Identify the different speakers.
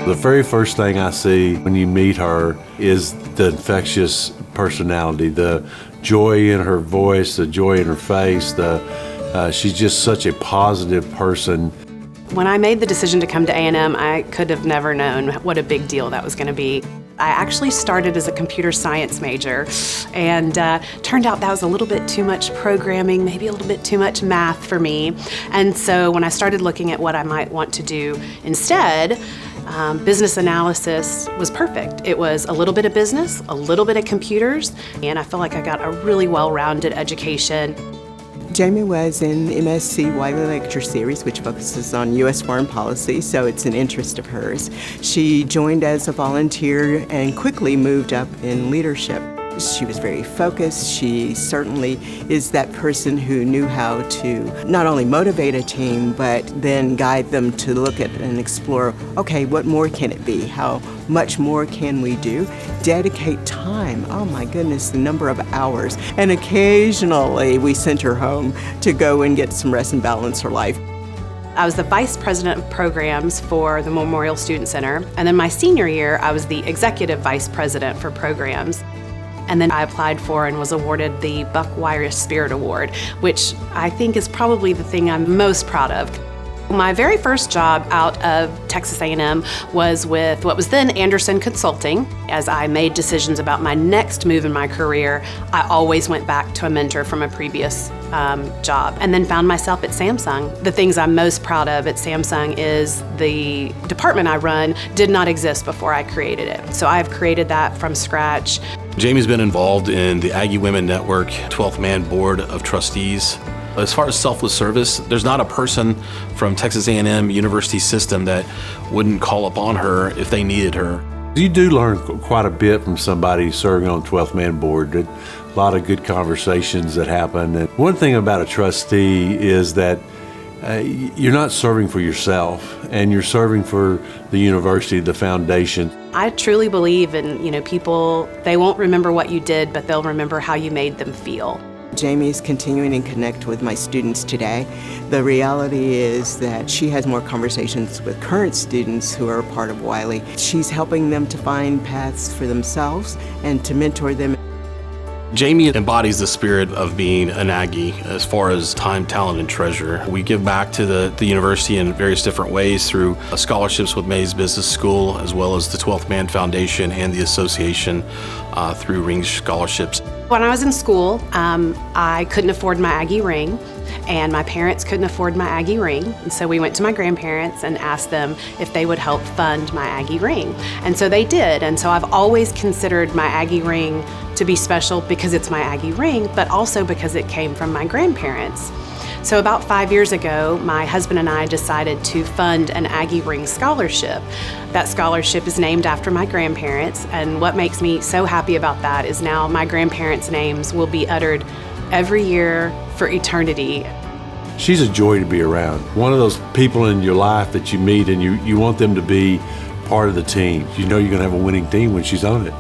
Speaker 1: The very first thing I see when you meet her is the infectious personality, the joy in her voice, the joy in her face. She's just such a positive person.
Speaker 2: When I made the decision to come to A&M, I could have never known what a big deal that was going to be. I actually started as a computer science major, and turned out that was a little bit too much programming, maybe a little bit too much math for me. And so when I started looking at what I might want to do instead, business analysis was perfect. It was a little bit of business, a little bit of computers, and I felt like I got a really well-rounded education.
Speaker 3: Jamie was in MSc Wiley Lecture Series, which focuses on U.S. foreign policy, so it's an interest of hers. She joined as a volunteer and quickly moved up in leadership. She was very focused. She certainly is that person who knew how to not only motivate a team, but then guide them to look at and explore, okay, what more can it be? How much more can we do? Dedicate time. Oh my goodness, the number of hours. And occasionally we sent her home to go and get some rest and balance her life.
Speaker 2: I was the vice president of programs for the Memorial Student Center, and then my senior year, I was the executive vice president for programs. And then I applied for and was awarded the Buck Weirus Spirit Award, which I think is probably the thing I'm most proud of. My very first job out of Texas A&M was with what was then Anderson Consulting. As I made decisions about my next move in my career, I always went back to a mentor from a previous job, and then found myself at Samsung. The things I'm most proud of at Samsung is the department I run did not exist before I created it. So I've created that from scratch.
Speaker 4: Jamie's been involved in the Aggie Women Network 12th Man Board of Trustees. As far as selfless service, there's not a person from Texas A&M University system that wouldn't call upon her if they needed her.
Speaker 1: You do learn quite a bit from somebody serving on 12th Man Board. A lot of good conversations that happen. And one thing about a trustee is that you're not serving for yourself, and you're serving for the university, the foundation.
Speaker 2: I truly believe in, people, they won't remember what you did, but they'll remember how you made them feel.
Speaker 3: Jamie is continuing to connect with my students today. The reality is that she has more conversations with current students who are a part of Wiley. She's helping them to find paths for themselves and to mentor them.
Speaker 4: Jamie embodies the spirit of being an Aggie as far as time, talent, and treasure. We give back to the university in various different ways through scholarships with Mays Business School, as well as the 12th Man Foundation and the association through Ring Scholarships.
Speaker 2: When I was in school, I couldn't afford my Aggie ring, and my parents couldn't afford my Aggie ring. And so we went to my grandparents and asked them if they would help fund my Aggie ring. And so they did. And so I've always considered my Aggie ring to be special because it's my Aggie ring, but also because it came from my grandparents. So about 5 years ago, my husband and I decided to fund an Aggie Ring scholarship. That scholarship is named after my grandparents, and what makes me so happy about that is now my grandparents' names will be uttered every year for eternity.
Speaker 1: She's a joy to be around. One of those people in your life that you meet and you want them to be part of the team. You know you're going to have a winning team when she's on it.